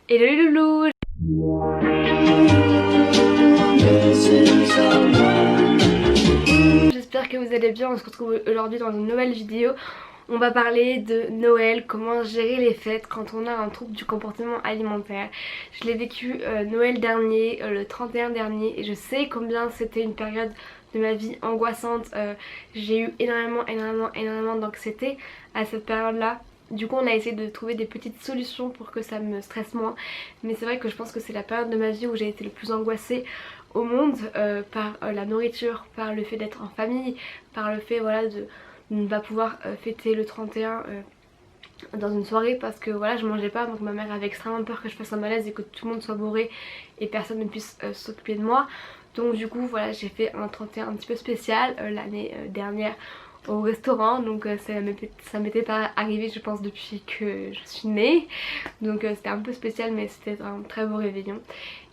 Hello les loulous. J'espère que vous allez bien, on se retrouve aujourd'hui dans une nouvelle vidéo. On va parler de Noël, comment gérer les fêtes quand on a un trouble du comportement alimentaire. Je l'ai vécu Noël dernier, le 31 dernier, et je sais combien c'était une période de ma vie angoissante. J'ai eu énormément d'anxiété à cette période-là. Du coup on a essayé de trouver des petites solutions pour que ça me stresse moins. Mais c'est vrai que je pense que c'est la période de ma vie où j'ai été le plus angoissée au monde par la nourriture, par le fait d'être en famille, par le fait voilà, de ne pas pouvoir fêter le 31 dans une soirée parce que voilà je mangeais pas, donc ma mère avait extrêmement peur que je fasse un malaise et que tout le monde soit bourré et personne ne puisse s'occuper de moi. Donc du coup voilà, j'ai fait un 31 un petit peu spécial l'année dernière au restaurant, donc ça m'était pas arrivé je pense depuis que je suis née, donc c'était un peu spécial mais c'était un très beau réveillon.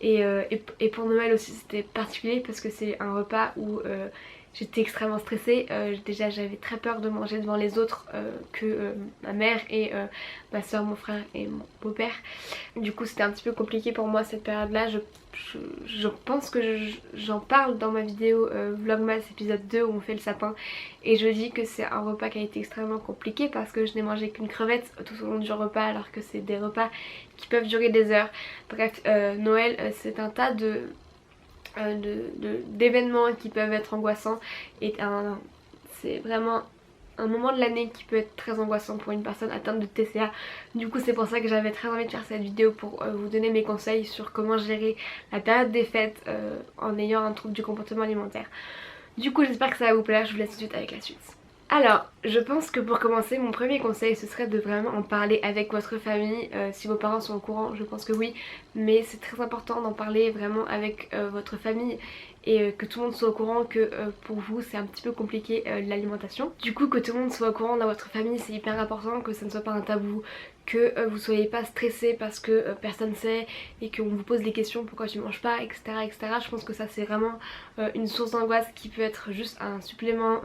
Et pour Noël aussi c'était particulier parce que c'est un repas où j'étais extrêmement stressée. Déjà j'avais très peur de manger devant les autres que ma mère et ma soeur, mon frère et mon beau-père. Du coup c'était un petit peu compliqué pour moi cette période là. Je pense que j'en parle dans ma vidéo Vlogmas épisode 2 où on fait le sapin, et je dis que c'est un repas qui a été extrêmement compliqué parce que je n'ai mangé qu'une crevette tout au long du repas alors que c'est des repas qui peuvent durer des heures. Bref, Noël c'est un tas d'événements qui peuvent être angoissants, et c'est vraiment un moment de l'année qui peut être très angoissant pour une personne atteinte de TCA. Du coup c'est pour ça que j'avais très envie de faire cette vidéo pour vous donner mes conseils sur comment gérer la période des fêtes en ayant un trouble du comportement alimentaire. Du coup j'espère que ça va vous plaire, je vous laisse tout de suite avec la suite. Alors, je pense que pour commencer, mon premier conseil ce serait de vraiment en parler avec votre famille. Si vos parents sont au courant, je pense que oui, mais c'est très important d'en parler vraiment avec votre famille et que tout le monde soit au courant que pour vous c'est un petit peu compliqué l'alimentation. Du coup que tout le monde soit au courant dans votre famille, c'est hyper important, que ça ne soit pas un tabou, que vous soyez pas stressé parce que personne sait et qu'on vous pose des questions, pourquoi tu manges pas, etc. etc. Je pense que ça c'est vraiment une source d'angoisse qui peut être juste un supplément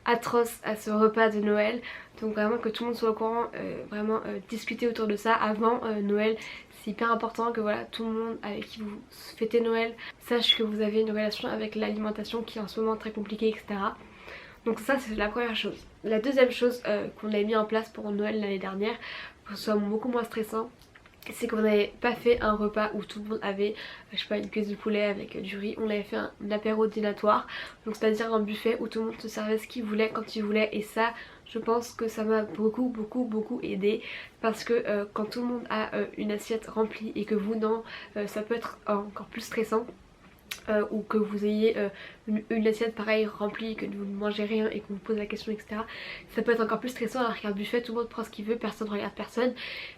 atroce à ce repas de Noël. Donc vraiment que tout le monde soit au courant, vraiment discuter autour de ça avant Noël. C'est hyper important que voilà, tout le monde avec qui vous fêtez Noël sache que vous avez une relation avec l'alimentation qui est en ce moment très compliquée, etc. Donc ça c'est la première chose. La deuxième chose qu'on a mis en place pour Noël l'année dernière, pour que ce soit beaucoup moins stressant, c'est qu'on n'avait pas fait un repas où tout le monde avait, je sais pas, une cuisse de poulet avec du riz. On avait fait un apéro dînatoire, donc c'est à dire un buffet où tout le monde se servait ce qu'il voulait quand il voulait. Et ça je pense que ça m'a beaucoup aidé, parce que quand tout le monde a une assiette remplie et que vous non, ça peut être encore plus stressant. Ou que vous ayez une assiette pareille remplie, que vous ne mangez rien et qu'on vous pose la question, etc. Ça peut être encore plus stressant, alors qu'un buffet tout le monde prend ce qu'il veut, personne ne regarde personne,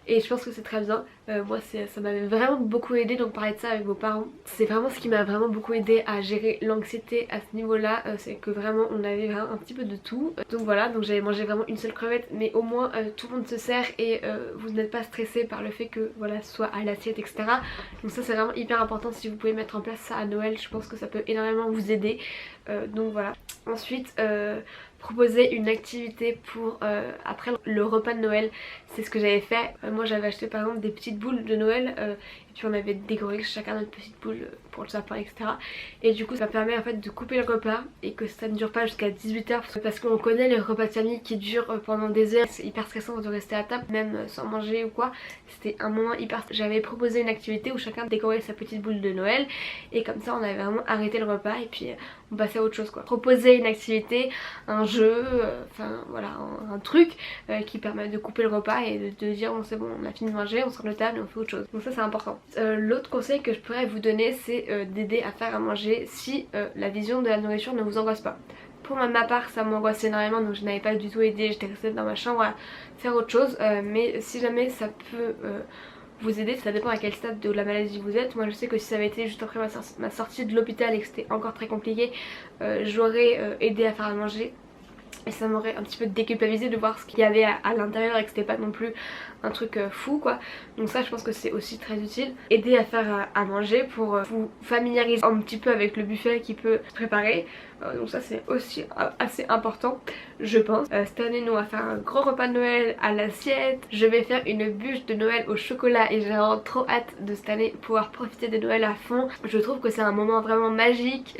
et je pense que c'est très bien. Moi ça m'avait vraiment beaucoup aidé, donc parler de ça avec vos parents c'est vraiment ce qui m'a vraiment beaucoup aidé à gérer l'anxiété à ce niveau là. C'est que vraiment on avait vraiment un petit peu de tout. Donc voilà, donc j'avais mangé vraiment une seule crevette, mais au moins tout le monde se sert et vous n'êtes pas stressé par le fait que voilà ce soit à l'assiette, etc. Donc ça c'est vraiment hyper important. Si vous pouvez mettre en place ça à Noël, je pense que ça peut énormément vous aider. Donc voilà. Ensuite proposer une activité pour après le repas de Noël, c'est ce que j'avais fait. Moi j'avais acheté par exemple des petites boules de Noël et puis on avait décoré chacun notre petite boule pour le sapin, etc. Et du coup ça permet en fait de couper le repas et que ça ne dure pas jusqu'à 18 h, parce qu'on connaît les repas de famille qui durent pendant des heures. C'est hyper stressant de rester à table même sans manger ou quoi. C'était un moment hyper... J'avais proposé une activité où chacun décorait sa petite boule de Noël et comme ça on avait vraiment arrêté le repas et puis on passait à autre chose quoi. Proposer une activité, un jeu, enfin voilà, un truc qui permet de couper le repas et de dire bon c'est bon, on a fini de manger, on sort de table et on fait autre chose. Donc ça c'est important. L'autre conseil que je pourrais vous donner, c'est d'aider à faire à manger si la vision de la nourriture ne vous angoisse pas. Pour ma part ça m'angoissait énormément, donc je n'avais pas du tout aidé, j'étais restée dans ma chambre à faire autre chose, mais si jamais ça peut vous aider, ça dépend à quel stade de la maladie vous êtes. Moi je sais que si ça avait été juste après ma sortie de l'hôpital et que c'était encore très compliqué, j'aurais aidé à faire à manger. et ça m'aurait un petit peu déculpabilisé de voir ce qu'il y avait à l'intérieur et que c'était pas non plus un truc fou quoi. Donc ça je pense que c'est aussi très utile. Aider à faire à manger pour vous familiariser un petit peu avec le buffet qui peut se préparer. Donc ça c'est aussi assez important je pense. Cette année nous on va faire un gros repas de Noël à l'assiette. Je vais faire une bûche de Noël au chocolat et j'ai vraiment trop hâte de cette année pouvoir profiter de Noël à fond. Je trouve que c'est un moment vraiment magique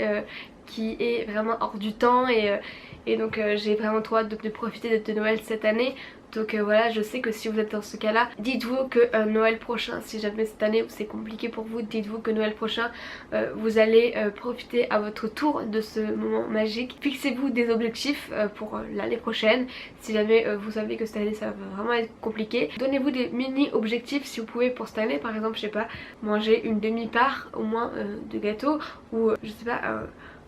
qui est vraiment hors du temps et donc j'ai vraiment trop hâte de profiter de Noël cette année. Donc voilà, je sais que si vous êtes dans ce cas là, dites-vous que Noël prochain, si jamais cette année c'est compliqué pour vous, dites-vous que Noël prochain vous allez profiter à votre tour de ce moment magique. Fixez-vous des objectifs pour l'année prochaine. Si jamais vous savez que cette année ça va vraiment être compliqué, donnez-vous des mini objectifs si vous pouvez pour cette année. Par exemple, je sais pas, manger une demi-part au moins de gâteau, ou je sais pas,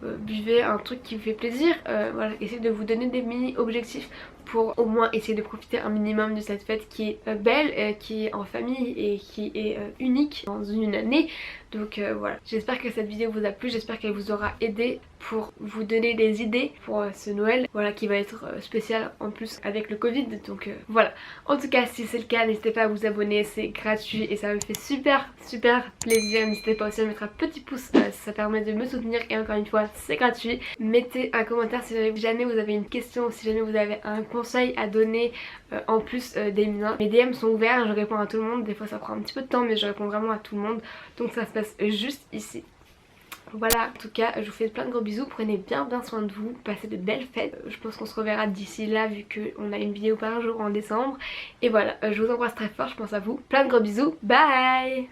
buvez un truc qui vous fait plaisir. Voilà, essayez de vous donner des mini objectifs pour au moins essayer de profiter un minimum de cette fête qui est belle, qui est en famille et qui est unique dans une année. Donc voilà, j'espère que cette vidéo vous a plu, j'espère qu'elle vous aura aidé pour vous donner des idées pour ce Noël, voilà, qui va être spécial en plus avec le Covid. Donc voilà, en tout cas si c'est le cas, n'hésitez pas à vous abonner, c'est gratuit et ça me fait super plaisir. N'hésitez pas aussi à mettre un petit pouce, ça permet de me soutenir et encore une fois c'est gratuit. Mettez un commentaire si jamais vous avez une question, si jamais vous avez un conseil à donner en plus des miens. Mes DM sont ouverts, je réponds à tout le monde, des fois ça prend un petit peu de temps mais je réponds vraiment à tout le monde, donc ça se passe juste ici. Voilà, en tout cas je vous fais plein de gros bisous, prenez bien soin de vous, passez de belles fêtes. Je pense qu'on se reverra d'ici là vu qu'on a une vidéo par jour en décembre. Et voilà, je vous embrasse très fort, je pense à vous. Plein de gros bisous, bye.